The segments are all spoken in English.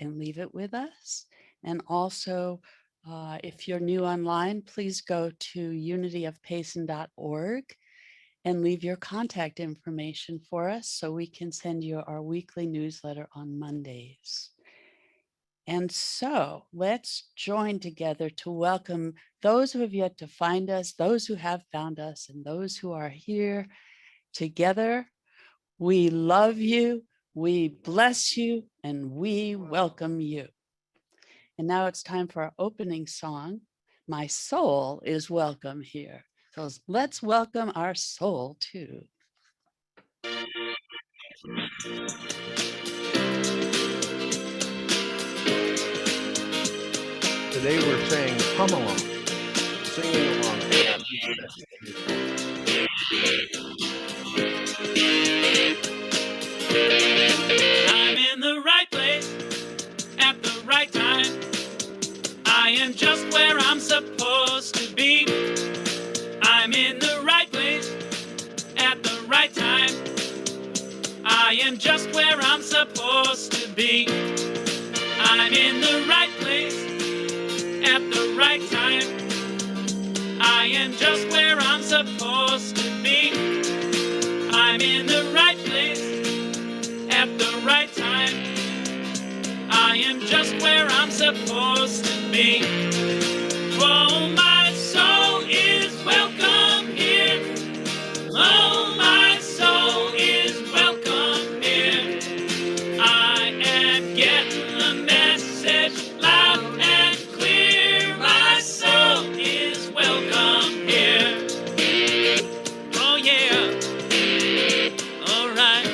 and leave it with us. And also, if you're new online, please go to unityofpayson.org and leave your contact information for us so we can send you our weekly newsletter on Mondays. And so let's join together to welcome those who have yet to find us, those who have found us, and those who are here together. We love you, we bless you, and we welcome you. And now it's time for our opening song. My soul is welcome here. So let's welcome our soul too. Today we're saying come along, singing along. I'm in the right place at the right time. I am just where I'm supposed to be. I'm in the right place at the right time. I am just where I'm supposed to be. I'm in the right place at the right time. I am just where I'm supposed to be. I'm in the right place at the right time. I am just where I'm supposed to be. Oh, my soul is welcome here. Oh, my soul is welcome here. I am getting the message loud and clear. My soul is welcome here. Oh, yeah. All right.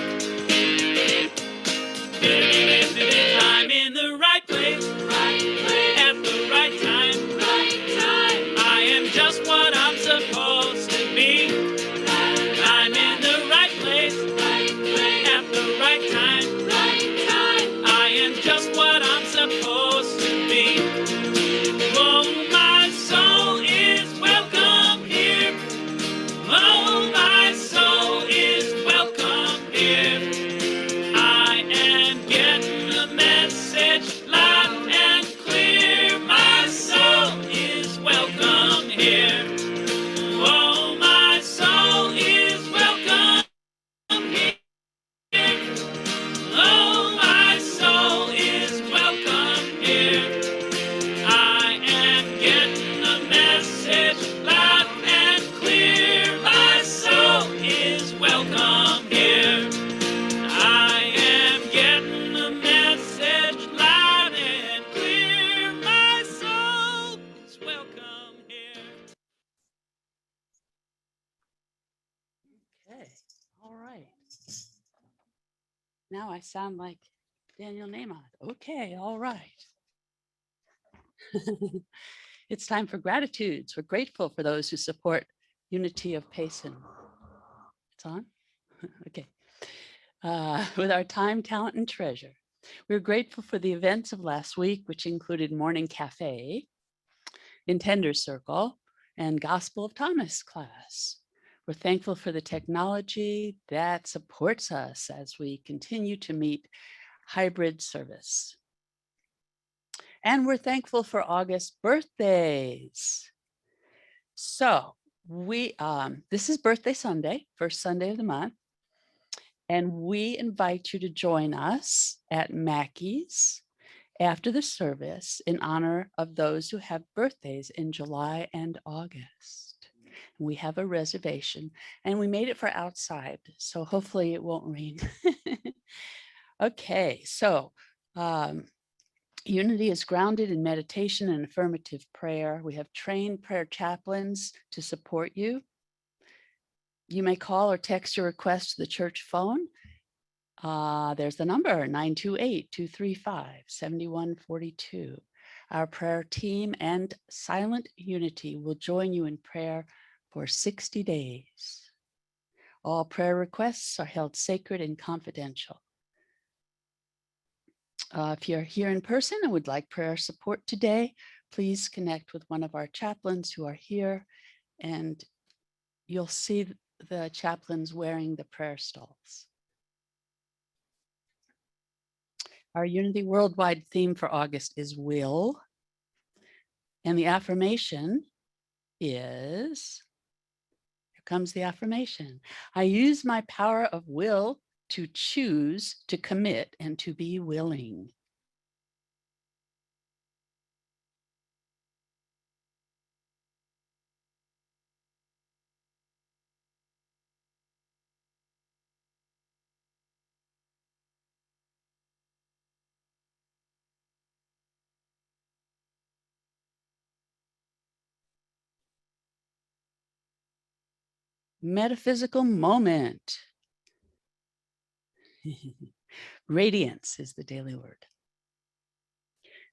I'm in the right place at the right time. I am just what I'm supposed to be. I'm in the right place at the right time. I am just what I'm supposed to be. Oh, my soul is welcome here. Oh, my soul is welcome here. I am getting the message loud and clear. My soul is welcome here. Oh, my soul is welcome here. Oh, my soul is welcome here. I am getting the message loud and clear. My soul is welcome here. I am getting the message loud and clear. My soul is welcome here. Okay, all right. Now I sound like Daniel Nahmod. Okay, all right. It's time for gratitudes. We're grateful for those who support Unity of Payson. It's on? Okay. With our time, talent, and treasure. We're grateful for the events of last week, which included Morning Cafe, Intender Circle, and Gospel of Thomas class. We're thankful for the technology that supports us as we continue to meet hybrid service. And we're thankful for August birthdays. So this is Birthday Sunday, first Sunday of the month. And we invite you to join us at Mackey's after the service in honor of those who have birthdays in July and August. We have a reservation and we made it for outside, so hopefully it won't rain. Okay, so Unity is grounded in meditation and affirmative prayer. We have trained prayer chaplains to support you. You may call or text your request to the church phone. There's the number 928-235-7142. Our prayer team and Silent Unity will join you in prayer for 60 days. All prayer requests are held sacred and confidential. If you're here in person and would like prayer support today, please connect with one of our chaplains who are here, and you'll see the chaplains wearing the prayer stalls. Our Unity Worldwide theme for August is will. And the affirmation is, here comes the affirmation. I use my power of will to choose to commit and to be willing. Metaphysical moment. Radiance is the daily word.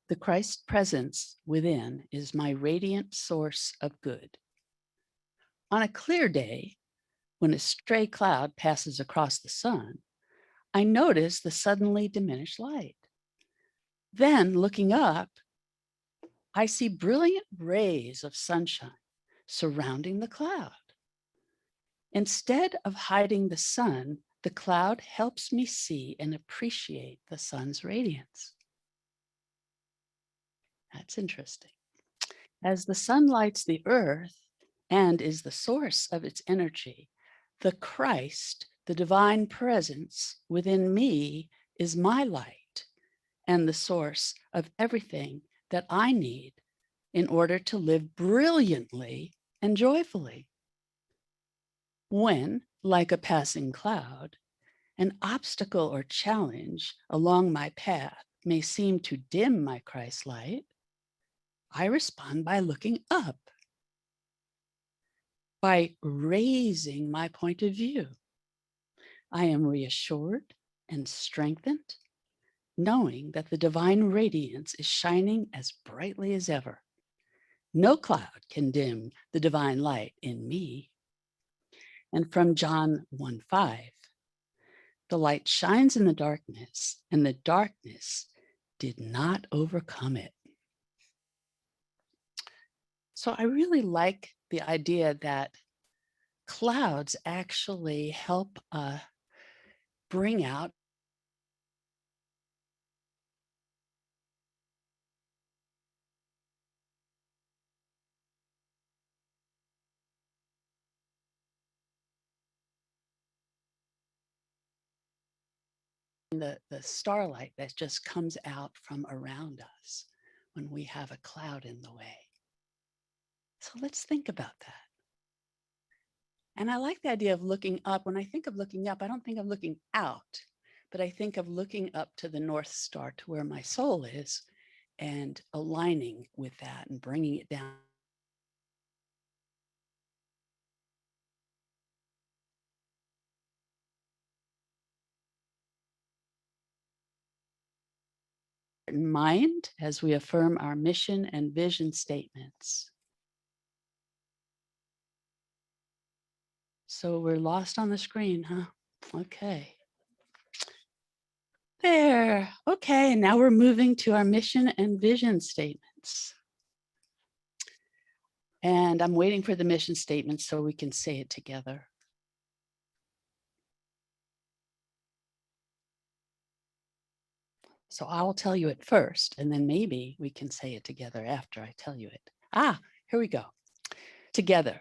The Christ presence within is my radiant source of good. On a clear day, when a stray cloud passes across the sun, I notice the suddenly diminished light. Then, looking up, I see brilliant rays of sunshine surrounding the cloud. Instead of hiding the sun, the cloud helps me see and appreciate the sun's radiance. That's interesting. As the sun lights the earth and is the source of its energy, the Christ, the divine presence within me, is my light and the source of everything that I need in order to live brilliantly and joyfully. When, like a passing cloud, an obstacle or challenge along my path may seem to dim my Christ light, I respond by looking up, by raising my point of view. I am reassured and strengthened, knowing that the divine radiance is shining as brightly as ever. No cloud can dim the divine light in me. And from John 1:5, the light shines in the darkness, and the darkness did not overcome it. So I really like the idea that clouds actually help bring out the starlight that just comes out from around us when we have a cloud in the way. So let's think about that. And I like the idea of looking up. When I think of looking up, I don't think of looking out, but I think of looking up to the North Star, to where my soul is, and aligning with that and bringing it down. In mind as we affirm our mission and vision statements. So we're lost on the screen, huh? Okay. There. Okay, and now we're moving to our mission and vision statements. And I'm waiting for the mission statement so we can say it together. So I'll tell you it first, and then maybe we can say it together after I tell you it. Here we go. Together.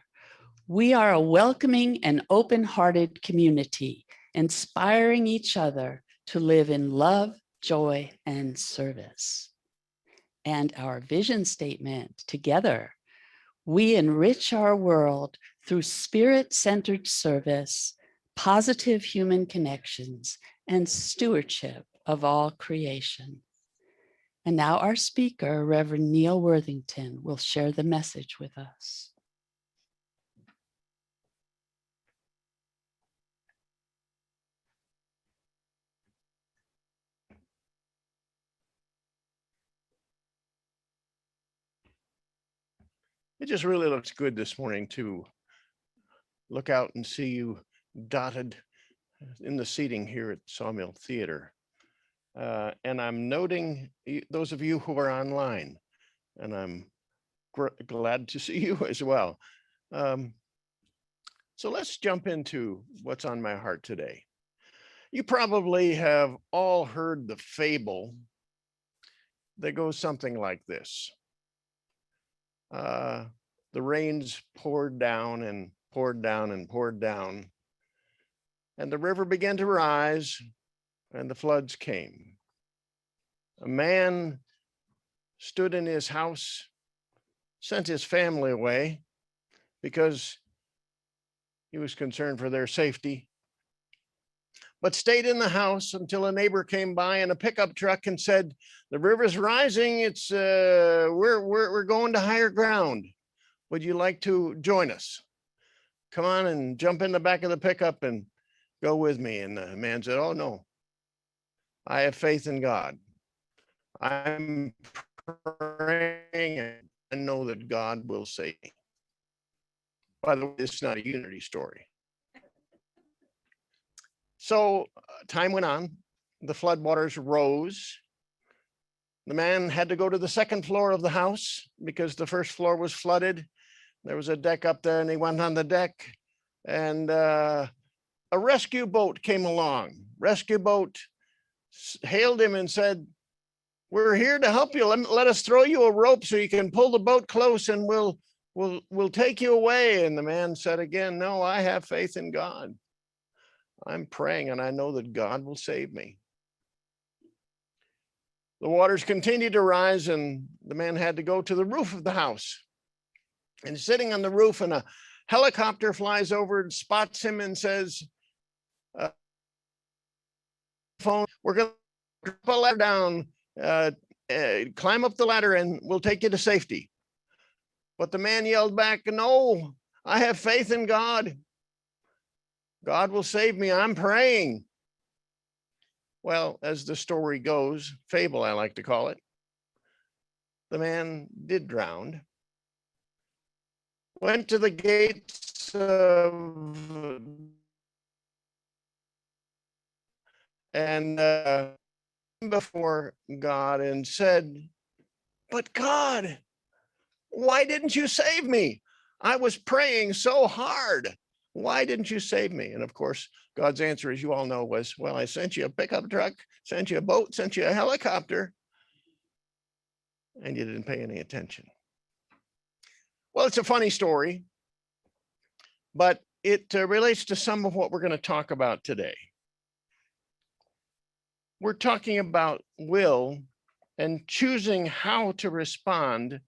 We are a welcoming and open-hearted community, inspiring each other to live in love, joy, and service. And our vision statement, together, we enrich our world through spirit-centered service, positive human connections, and stewardship of all creation. And now our speaker, Rev Neal Worthington, will share the message with us. It just really looks good this morning to look out and see you dotted in the seating here at Sawmill Theater. And I'm noting those of you who are online, and I'm glad to see you as well. So let's jump into what's on my heart today. You probably have all heard the fable that goes something like this. The rains poured down and poured down and poured down, and the river began to rise, and the floods came. A man stood in his house, sent his family away because he was concerned for their safety, but stayed in the house until a neighbor came by in a pickup truck and said, "The river's rising. It's we're going to higher ground. Would you like to join us? Come on and jump in the back of the pickup and go with me." And the man said, "Oh no, I have faith in God. I'm praying and I know that God will save me." By the way, this is not a unity story. So time went on, the floodwaters rose. The man had to go to the second floor of the house because the first floor was flooded. There was a deck up there, and he went on the deck, and a rescue boat came along. Rescue boat hailed him and said, "We're here to help you. Let us throw you a rope so you can pull the boat close, and we'll take you away." And the man said again, "No, I have faith in God. I'm praying and I know that God will save me." The waters continued to rise, and the man had to go to the roof of the house. And sitting on the roof, and a helicopter flies over and spots him and says, "Phone, we're going to drop a ladder down, climb up the ladder and we'll take you to safety." But the man yelled back, "No, I have faith in God. God will save me. I'm praying." Well, as the story goes, fable I like to call it, the man did drown, went to the gates and before God and said, "But God, why didn't you save me? I was praying so hard. Why didn't you save me?" And of course, God's answer, as you all know, was, "Well, I sent you a pickup truck, sent you a boat, sent you a helicopter, and you didn't pay any attention." Well, it's a funny story, but it relates to some of what we're going to talk about today. We're talking about will and choosing how to respond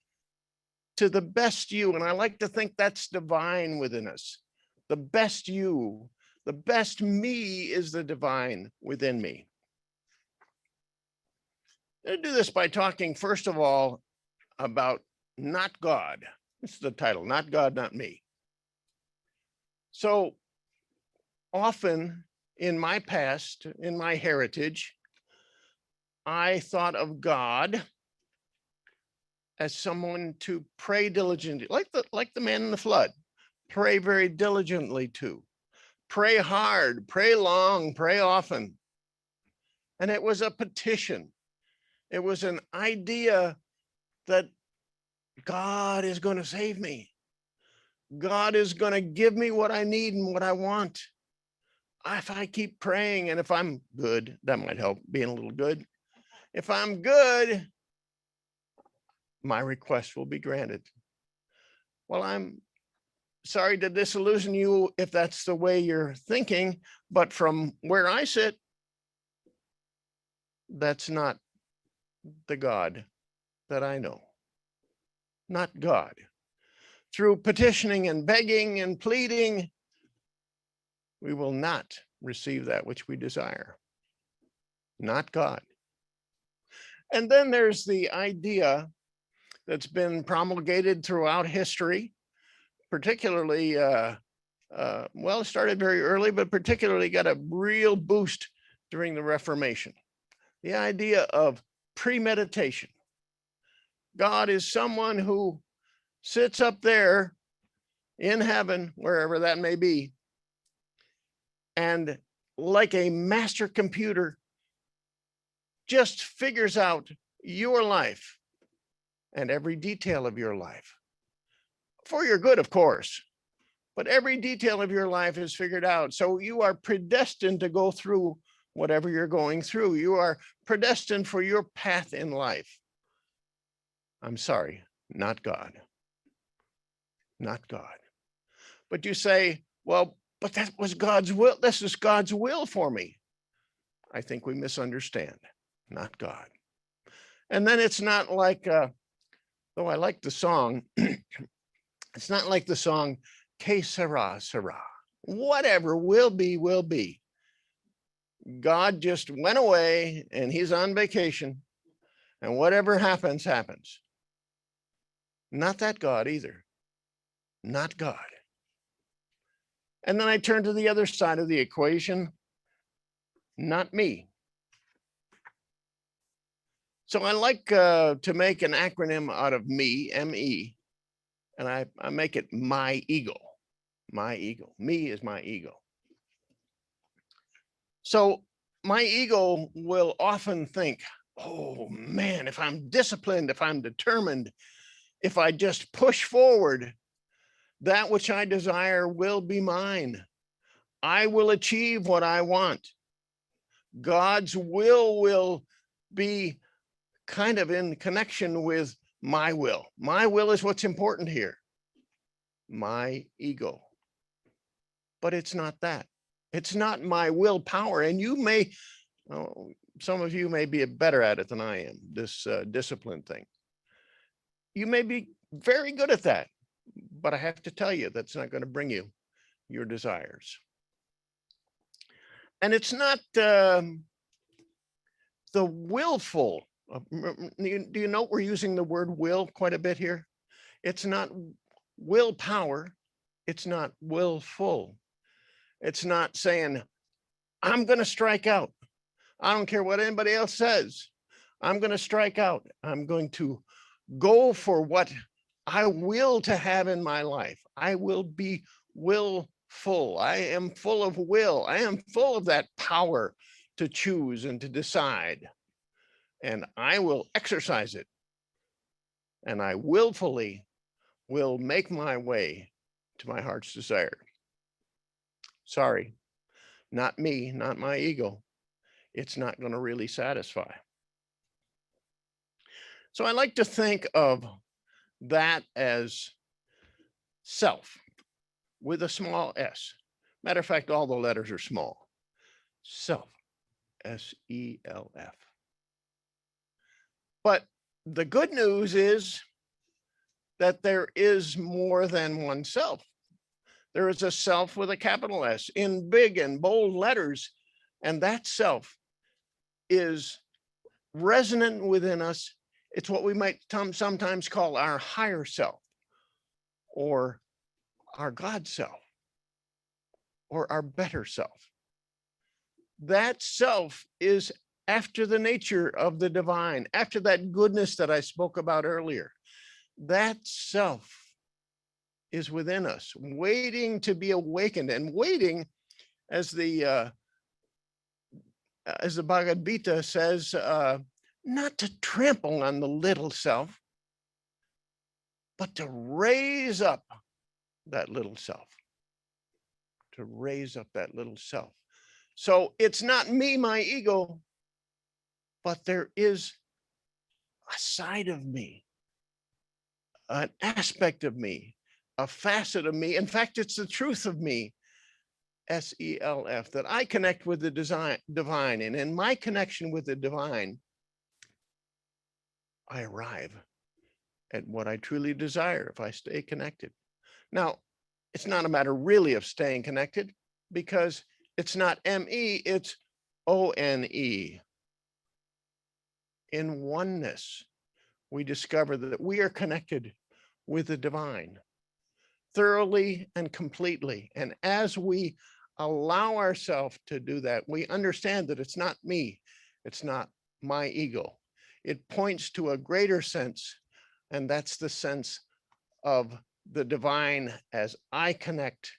to the best you. And I like to think that's divine within us. The best you, the best me is the divine within me. I'm going to do this by talking, first of all, about not God. This is the title, Not God, Not Me. So often in my past, in my heritage, I thought of God as someone to pray diligently, like the man in the flood, pray very diligently to, pray hard, pray long, pray often. And it was a petition. It was an idea that God is going to save me. God is going to give me what I need and what I want. If I keep praying, and if I'm good, that might help, being a little good. If I'm good, my request will be granted. Well, I'm sorry to disillusion you if that's the way you're thinking, but from where I sit, that's not the God that I know. Not God. Through petitioning and begging and pleading, we will not receive that which we desire. Not God. And then there's the idea that's been promulgated throughout history, particularly, well, it started very early, but particularly got a real boost during the Reformation. The idea of premeditation. God is someone who sits up there in heaven, wherever that may be, and like a master computer, just figures out your life and every detail of your life. For your good, of course, but every detail of your life is figured out. So you are predestined to go through whatever you're going through. You are predestined for your path in life. I'm sorry, not God. Not God. But you say, well, but that was God's will. This is God's will for me. I think we misunderstand. Not God. And then it's not like, though I like the song, it's not like the song, Que sera, sera. Whatever will be, will be. God just went away and he's on vacation, and whatever happens, happens. Not that God either. Not God. And then I turn to the other side of the equation. Not me. So I like to make an acronym out of me, M-E, and I make it my ego. My ego. Me is my ego. So my ego will often think, oh man, if I'm disciplined, if I'm determined, if I just push forward, that which I desire will be mine. I will achieve what I want. God's will be kind of in connection with my will. My will is what's important here. My ego. But it's not that. It's not my willpower. And you may, some of you may be better at it than I am, this discipline thing. You may be very good at that, but I have to tell you, that's not going to bring you your desires. And it's not the willful. Do you note we're using the word will quite a bit here? It's not willpower. It's not willful. It's not saying, I'm going to strike out. I don't care what anybody else says. I'm going to strike out. I'm going to go for what I will to have in my life. I will be willful. I am full of will. I am full of that power to choose and to decide. And I will exercise it. And I willfully will make my way to my heart's desire. Sorry, not me, not my ego. It's not going to really satisfy. So I like to think of that as self with a small s. Matter of fact, all the letters are small. Self, S-E-L-F. But the good news is that there is more than one self. There is a self with a capital S in big and bold letters, and that self is resonant within us. It's what we might sometimes call our higher self, or our God self, or our better self. That self is after the nature of the divine, after that goodness that I spoke about earlier. That self is within us, waiting to be awakened, and waiting, as the Bhagavad Gita says, not to trample on the little self, but to raise up that little self, to raise up that little self. So it's not me, my ego, but there is a side of me, an aspect of me, a facet of me. In fact, it's the truth of me, S-E-L-F, that I connect with the divine. And in my connection with the divine, I arrive at what I truly desire if I stay connected. Now, it's not a matter really of staying connected, because it's not M-E, it's O-N-E. In oneness, we discover that we are connected with the divine thoroughly and completely. And as we allow ourselves to do that, we understand that it's not me, it's not my ego. It points to a greater sense, and that's the sense of the divine as I connect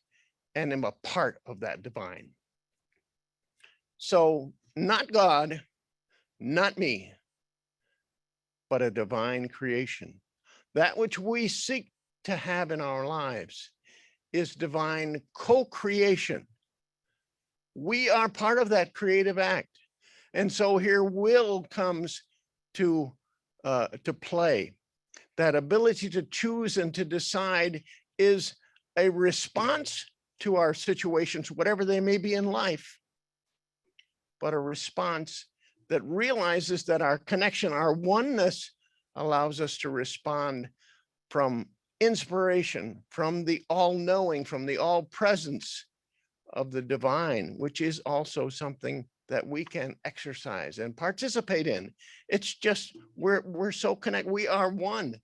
and am a part of that divine. So not God, not me, but a divine creation. That which we seek to have in our lives is divine co-creation. We are part of that creative act. And so here will comes to play. That ability to choose and to decide is a response to our situations, whatever they may be in life, but a response that realizes that our connection, our oneness, allows us to respond from inspiration, from the all-knowing, from the all-presence of the divine, which is also something that we can exercise and participate in. It's just, we're so connected. We are one.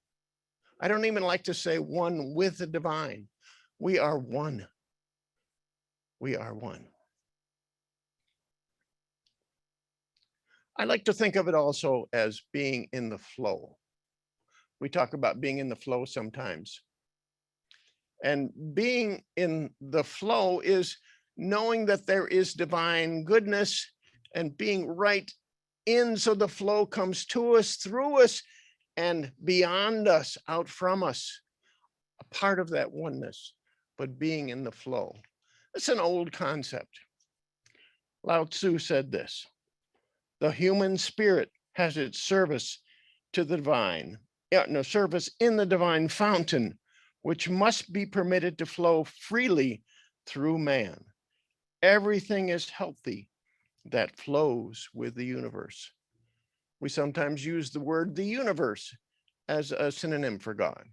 I don't even like to say one with the divine. We are one. We are one. I like to think of it also as being in the flow. We talk about being in the flow sometimes. And being in the flow is knowing that there is divine goodness and being right in, so the flow comes to us, through us, and beyond us, out from us, a part of that oneness, but being in the flow. It's an old concept. Lao Tzu said this: the human spirit has its service to the divine, service in the divine fountain, which must be permitted to flow freely through man. Everything is healthy that flows with the universe. We sometimes use the word the universe as a synonym for God,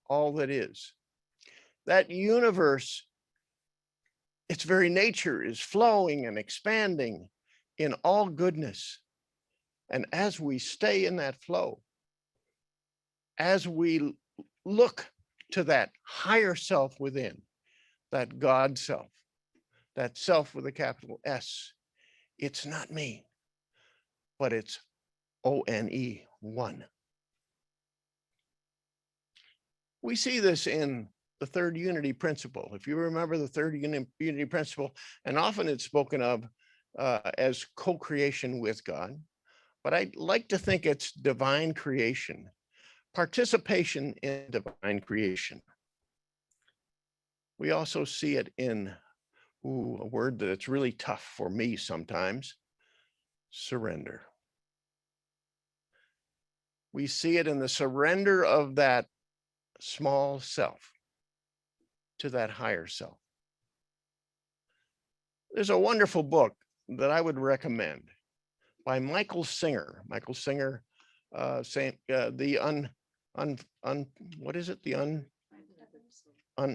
all that is. That universe, its very nature is flowing and expanding in all goodness. And as we stay in that flow, as we look to that higher self within, that God self, that self with a capital S, it's not me, but it's O-N-E, one. We see this in the third unity principle. If you remember the third unity principle, and often it's spoken of as co-creation with God, but I like to think it's divine creation, participation in divine creation. We also see it in a word that it's really tough for me sometimes: surrender. We see it in the surrender of that small self to that higher self. There's a wonderful book that I would recommend by Michael Singer. Michael Singer, saying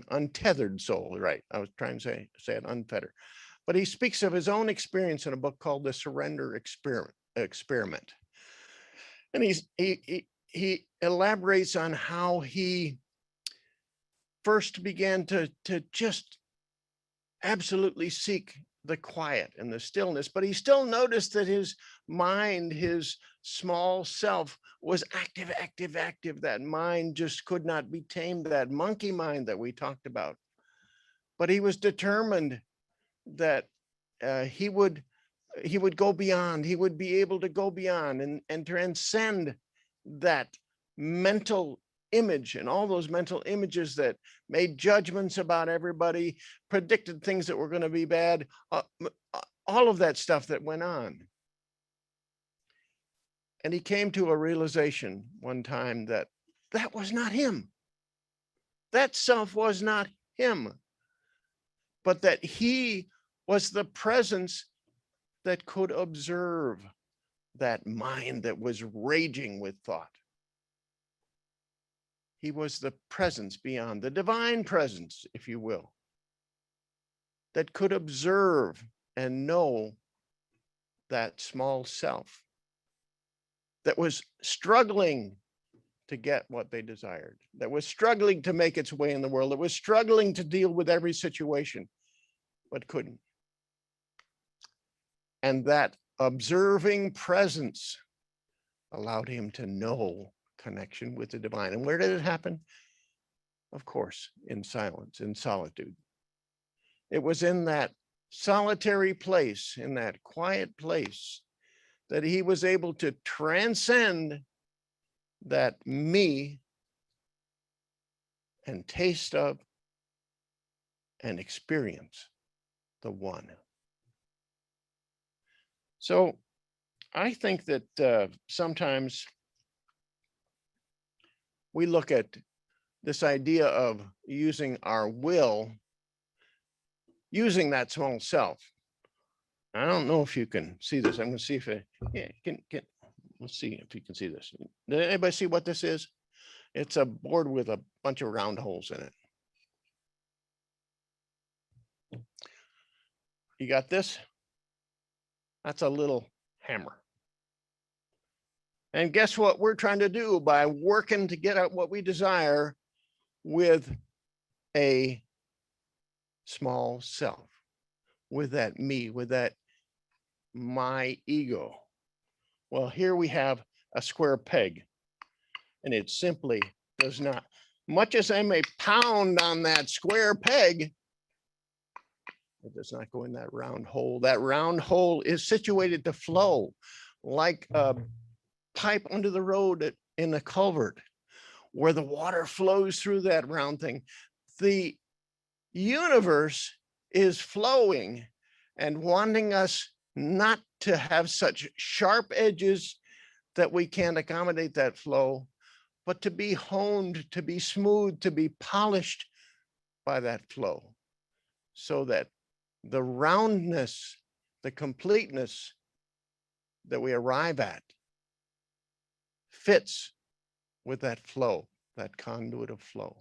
untethered soul, right? I was trying to say it unfettered, but he speaks of his own experience in a book called The Surrender Experiment. And he elaborates on how he first began to just absolutely seek the quiet and the stillness, but he still noticed that his mind, his small self, was active. That mind just could not be tamed, that monkey mind that we talked about. But he was determined that he would go beyond, he would be able to go beyond and transcend that mental image and all those mental images that made judgments about everybody, predicted things that were going to be bad, all of that stuff that went on. And he came to a realization one time that that was not him. That self was not him, but that he was the presence that could observe that mind that was raging with thought. He was the presence beyond, the divine presence, if you will, that could observe and know that small self that was struggling to get what they desired, that was struggling to make its way in the world, that was struggling to deal with every situation, but couldn't. And that observing presence allowed him to know connection with the divine. And where did it happen? Of course, in silence, in solitude. It was in that solitary place, in that quiet place, that he was able to transcend that me and taste of and experience the one. So I think that sometimes we look at this idea of using our will, using that small self. I don't know if you can see this. I'm going to see if let's see if you can see this. Did anybody see what this is? It's a board with a bunch of round holes in it. You got this? That's a little hammer. And guess what we're trying to do by working to get out what we desire with a small self, with that me, with that my ego. Well, here we have a square peg, and it simply does not, much as I may pound on that square peg, it does not go in that round hole. That round hole is situated to flow like a pipe under the road in a culvert where the water flows through that round thing. The universe is flowing and wanting us not to have such sharp edges that we can't accommodate that flow, but to be honed, to be smooth, to be polished by that flow, so that the roundness, the completeness that we arrive at fits with that flow, that conduit of flow.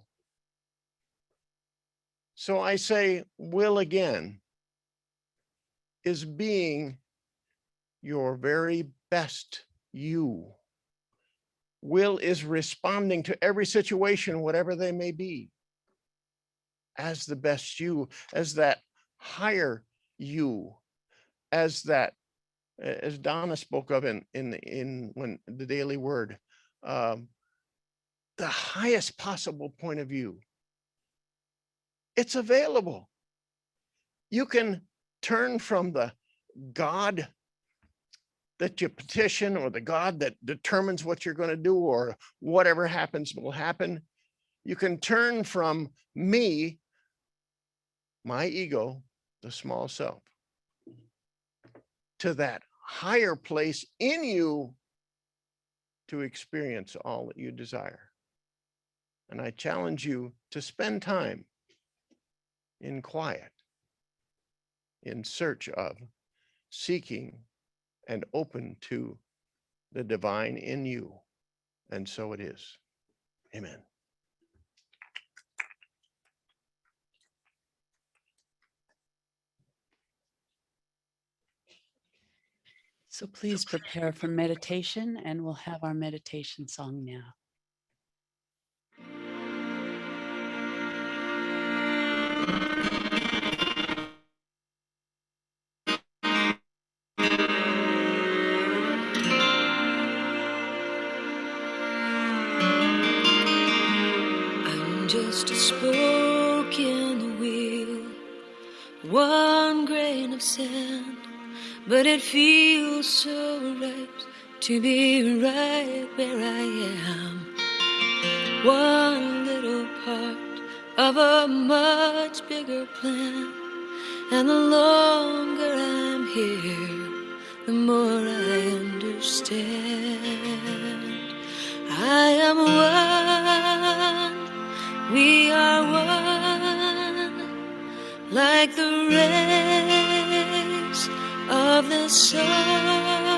So I say, will again is being your very best you. Will is responding to every situation, whatever they may be, as the best you, as that higher you, as that, as Donna spoke of in when the daily word, the highest possible point of view. It's available. You can turn from the God that you petition, or the God that determines what you're going to do, or whatever happens will happen. You can turn from me, my ego, the small self, to that higher place in you to experience all that you desire. And I challenge you to spend time in quiet, in search of, seeking, and open to the divine in you. And so it is. Amen. So please prepare for meditation, and we'll have our meditation song now. I'm just a spoke in the wheel, one grain of sand, but it feels so right to be right where I am. One little part of a much bigger plan, and the longer I'm here, the more I understand. I am one, we are one, like the rays of the sun,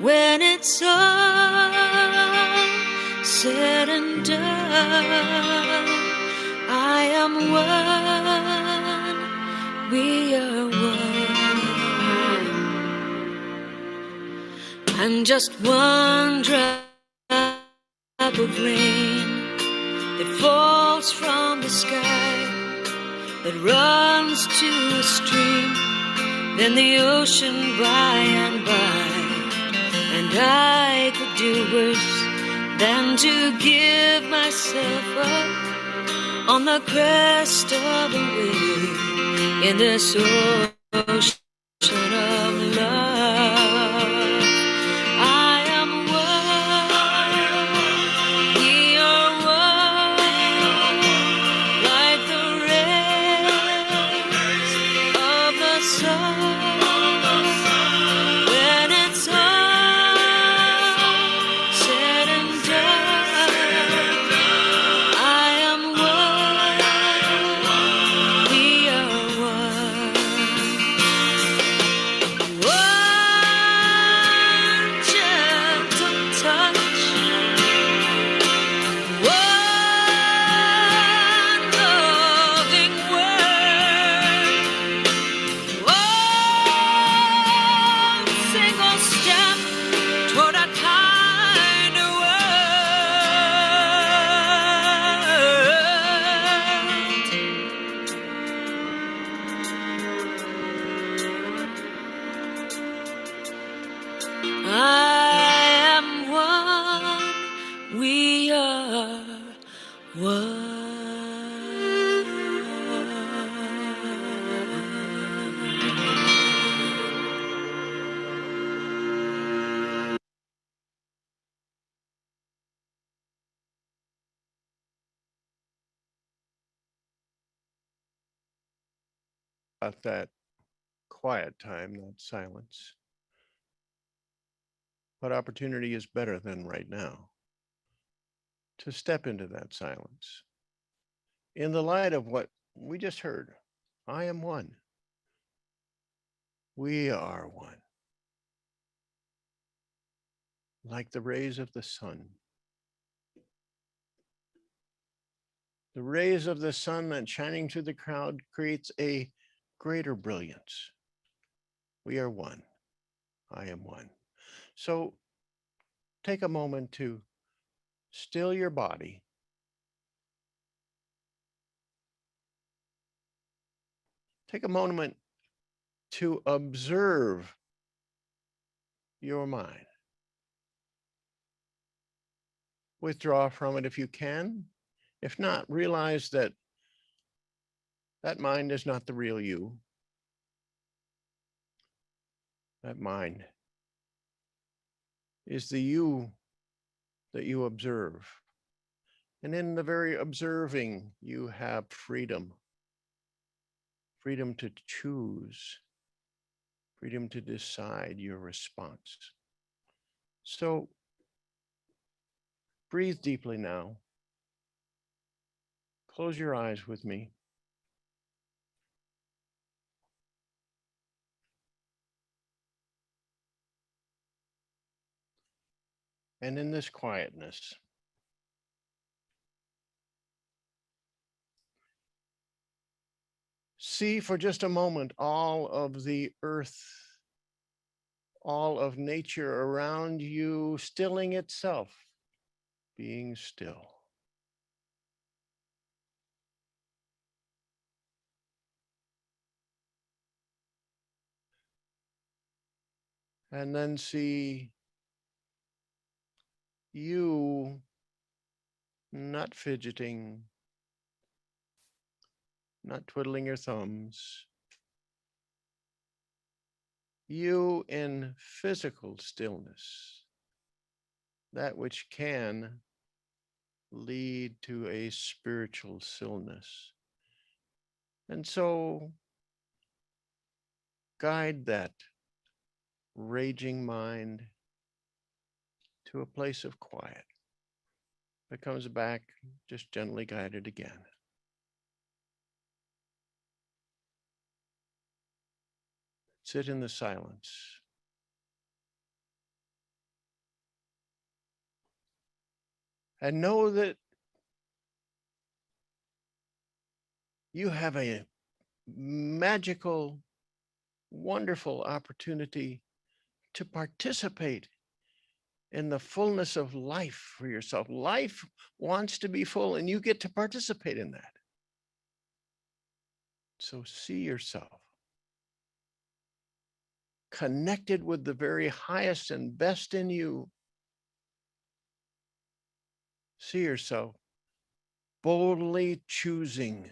when it's all said and done. I am one, we are one. I'm just one drop of rain that falls from the sky, that runs to a stream, then the ocean by and by. And I could do worse than to give myself up on the crest of a wave in this ocean of love. I am one, we are one, like the rays of the sun, About that quiet time, that silence. What opportunity is better than right now to step into that silence in the light of what we just heard? I am one. We are one. Like the rays of the sun. The rays of the sun that shining through the crowd creates a greater brilliance. We are one. I am one. So take a moment to still your body. Take a moment to observe your mind. Withdraw from it if you can. If not, realize that that mind is not the real you. That mind is the you that you observe. And in the very observing, you have freedom. Freedom to choose. Freedom to decide your response. So breathe deeply now. Close your eyes with me. And in this quietness, see for just a moment all of the earth, all of nature around you stilling itself, being still. And then see you not fidgeting, not twiddling your thumbs. You in physical stillness, that which can lead to a spiritual stillness. And so guide that raging mind to a place of quiet that comes back, just gently guided again. Sit in the silence. And know that you have a magical, wonderful opportunity to participate in the fullness of life for yourself. Life wants to be full, and you get to participate in that. So see yourself connected with the very highest and best in you. See yourself boldly choosing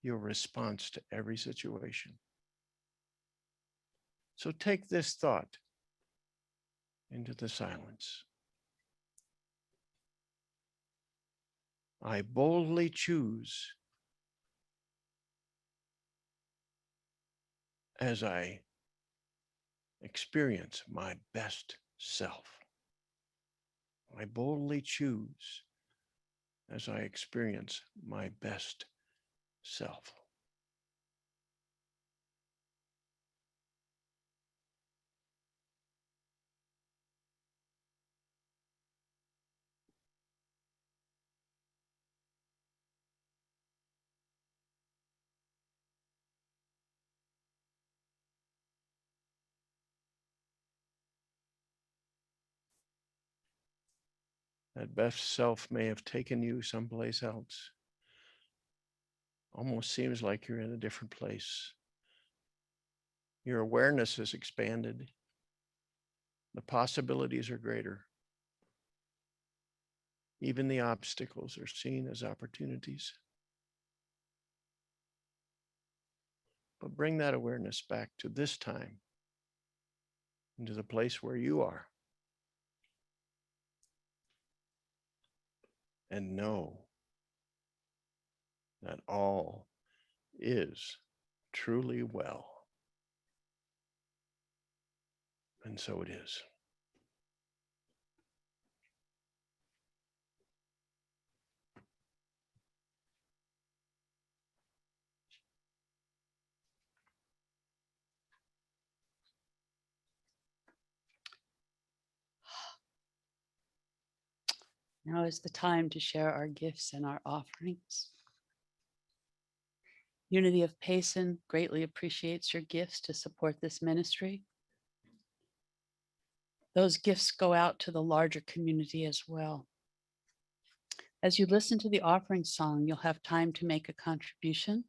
your response to every situation. So take this thought into the silence. I boldly choose as I experience my best self. I boldly choose as I experience my best self. That best self may have taken you someplace else. Almost seems like you're in a different place. Your awareness has expanded. The possibilities are greater. Even the obstacles are seen as opportunities. But bring that awareness back to this time, into the place where you are. And know that all is truly well. And so it is. Now is the time to share our gifts and our offerings. Unity of Payson greatly appreciates your gifts to support this ministry. Those gifts go out to the larger community as well. As you listen to the offering song, you'll have time to make a contribution.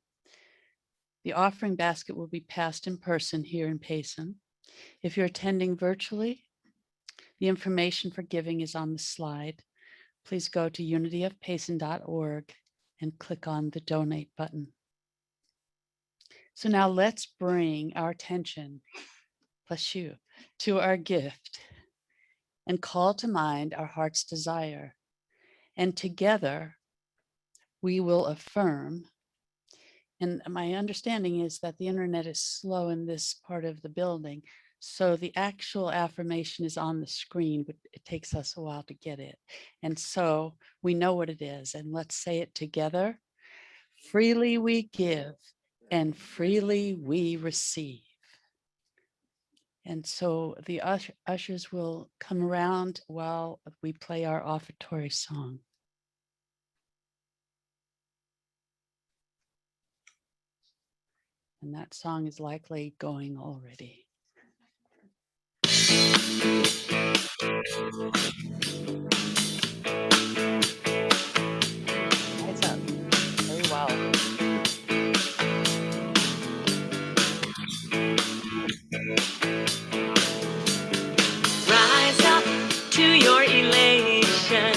The offering basket will be passed in person here in Payson. If you're attending virtually, the information for giving is on the slide. Please go to unityofpayson.org and click on the donate button. So now let's bring our attention, bless you, to our gift and call to mind our heart's desire. And together we will affirm. And my understanding is that the internet is slow in this part of the building. So the actual affirmation is on the screen, but it takes us a while to get it. And so we know what it is. And let's say it together. Freely we give and freely we receive. And so the ushers will come around while we play our offertory song. And that song is likely going already. Rise up. Very well. Rise up to your elation.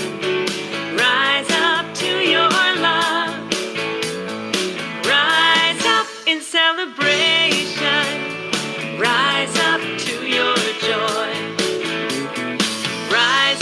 Rise up to your love. Rise up in celebration. Rise up to your joy. Rise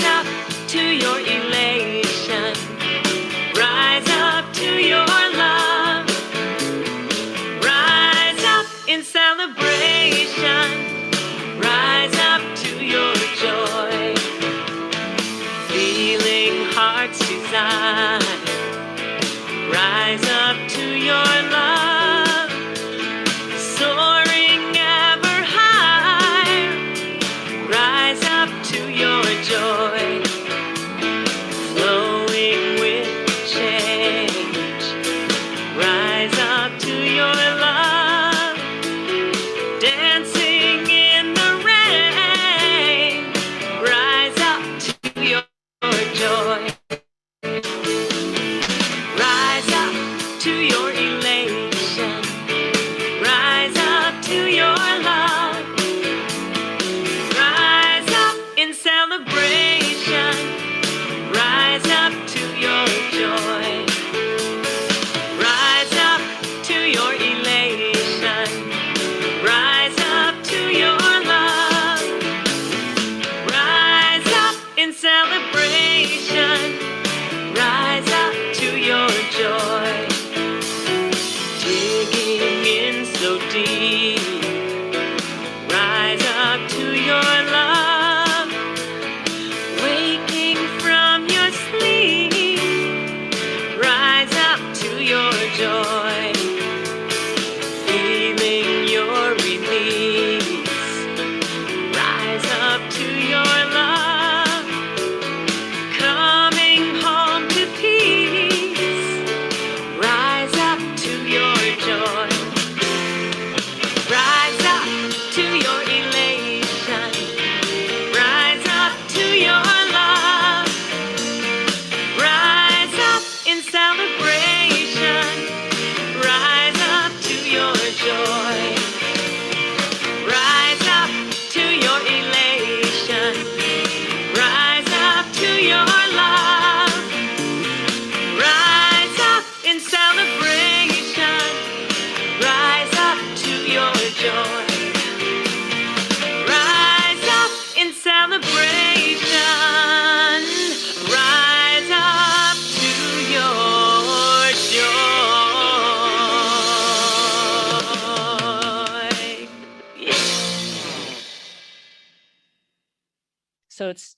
So it's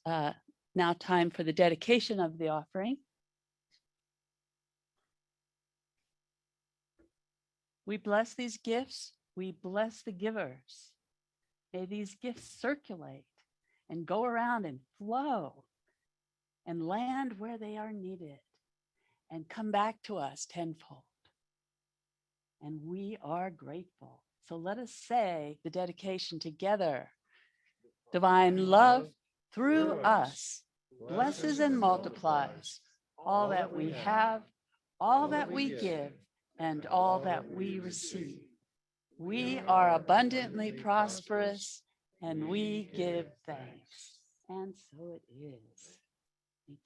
now time for the dedication of the offering. We bless these gifts. We bless the givers. May these gifts circulate and go around and flow and land where they are needed and come back to us tenfold. And we are grateful. So let us say the dedication together. Divine love through us blesses and multiplies all that we have, all that we give, and all that we receive. We are abundantly prosperous and we give thanks. And so it is. Thank you.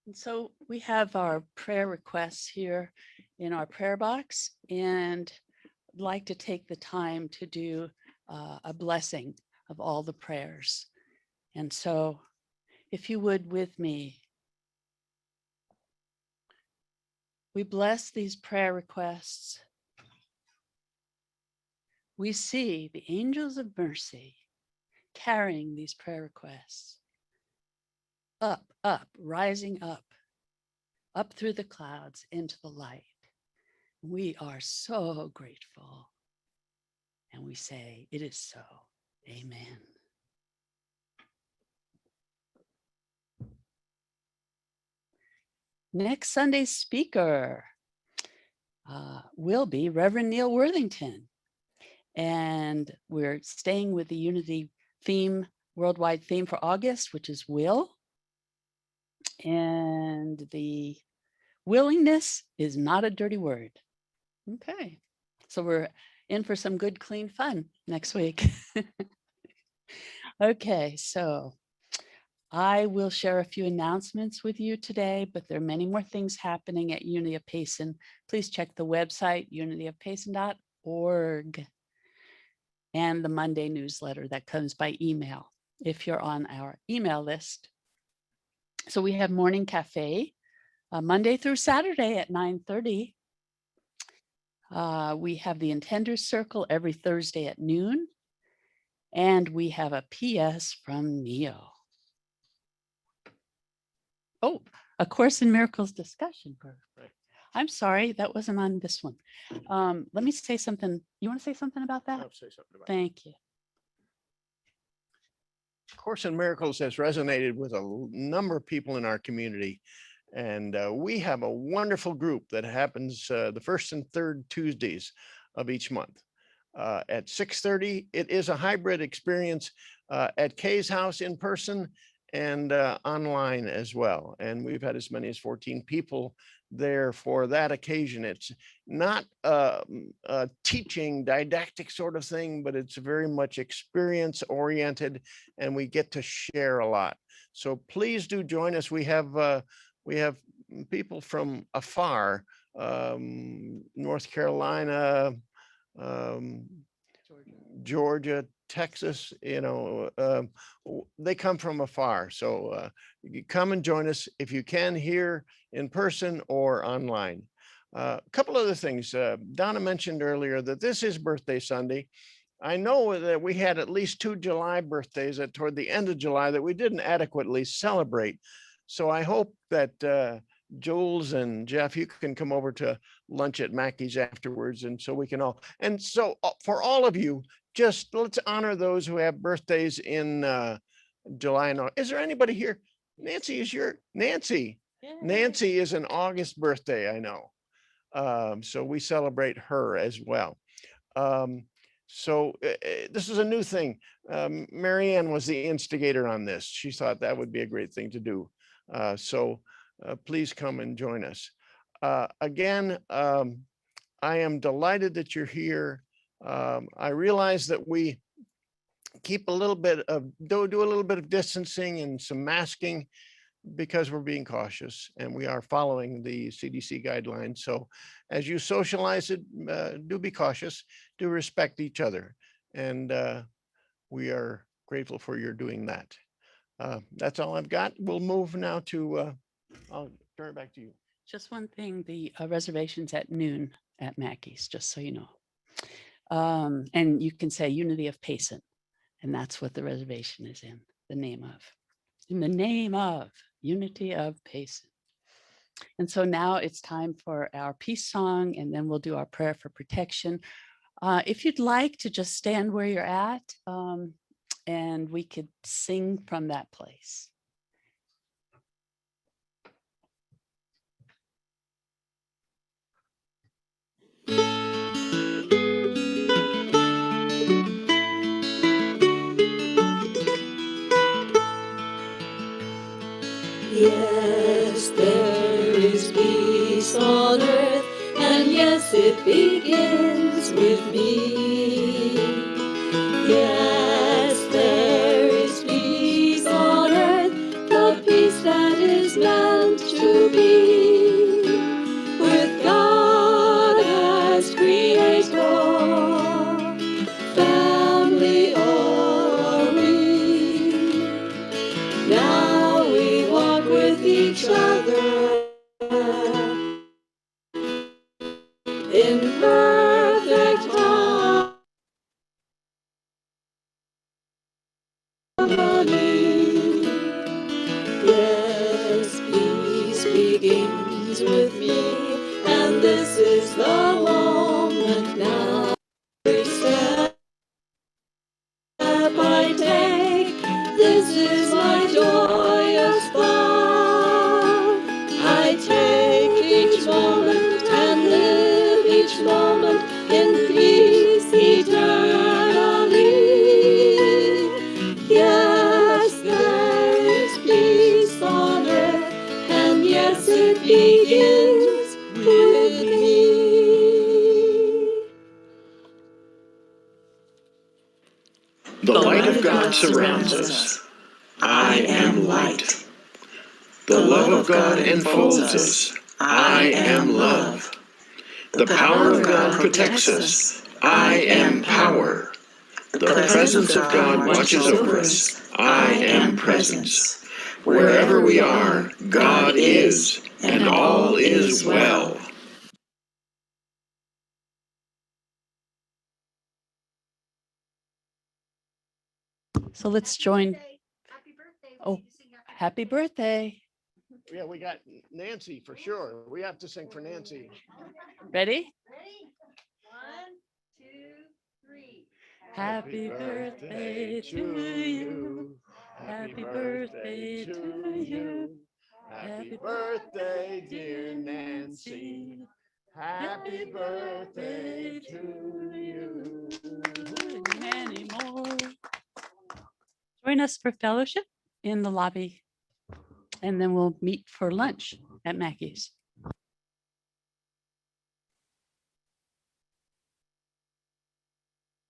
And so we have our prayer requests here in our prayer box, and I'd like to take the time to do a blessing of all the prayers. And so if you would with me, we bless these prayer requests. We see the angels of mercy carrying these prayer requests up, rising up through the clouds into the light. We are so grateful. And we say, it is so. Amen. Next Sunday's speaker will be Reverend Neal Worthington. And we're staying with the Unity theme, worldwide theme for August, which is will. And the willingness is not a dirty word. Okay, so we're in for some good, clean fun next week. Okay, so I will share a few announcements with you today, but there are many more things happening at Unity of Payson. Please check the website, unityofpayson.org, and the Monday newsletter that comes by email if you're on our email list. So we have morning cafe Monday through Saturday at 9:30. We have the Intenders Circle every Thursday at noon. And we have a PS from Neo. Oh, a Course in Miracles discussion group. Right. I'm sorry, that wasn't on this one. Let me say something. You want to say something about that? I'll say something about Thank you. Course in Miracles has resonated with a number of people in our community. And we have a wonderful group that happens the first and third Tuesdays of each month. At 6:30, it is a hybrid experience at Kay's house in person and online as well. And we've had as many as 14 people there for that occasion. It's not a teaching didactic sort of thing, but it's very much experience oriented, and we get to share a lot. So please do join us. We have people from afar, North Carolina, Georgia, Texas, they come from afar. So you come and join us if you can, here in person or online. A couple other things. Donna mentioned earlier that this is Birthday Sunday. I know that we had at least 2 July birthdays toward the end of July that we didn't adequately celebrate. So I hope that Jules and Jeff, you can come over to lunch at Mackey's afterwards, and so we can all, and so for all of you, just let's honor those who have birthdays in July and August. Is there anybody here? Nancy, Nancy is an August birthday, I know. So we celebrate her as well. This is a new thing. Marianne was the instigator on this. She thought that would be a great thing to do. Please come and join us. Again, I am delighted that you're here. I realize that we keep a little bit of, do a little bit of distancing and some masking because we're being cautious and we are following the CDC guidelines. So as you socialize it, do be cautious, do respect each other. And we are grateful for your doing that. That's all I've got. We'll move now to, I'll turn it back to you. Just one thing, the reservation's at noon at Mackey's, just so you know. And you can say Unity of Payson, and that's what the reservation is in the name of. In the name of Unity of Payson. And so now it's time for our peace song, and then we'll do our prayer for protection. If you'd like to just stand where you're at, and we could sing from that place. Yes, there is peace on earth, and yes, it begins with me. Yes, there is peace on earth, the peace that is meant to be, with God as creator, family all are we. Now we walk with each other in perfect harmony. Yes, peace begins with me, and this is the moment now. Every step I take, this is my joyous thought. I take each moment and live each moment in peace eternally. Yes, there is peace on earth, and yes, it begins with me. The light of God surrounds us. I am light. The love of God enfolds us. I am love. The power of God protects us. I am power. The presence of God watches over us. I am presence. Wherever we are, God is, and all is well. So let's join. Oh, happy birthday. Yeah, we got Nancy for sure. We have to sing for Nancy. Ready? Ready? 1, 2, 3. Happy birthday to you. Happy birthday to you. Happy birthday, dear Nancy. Happy birthday to you. And many more. Join us for fellowship in the lobby, and then we'll meet for lunch at Mackey's.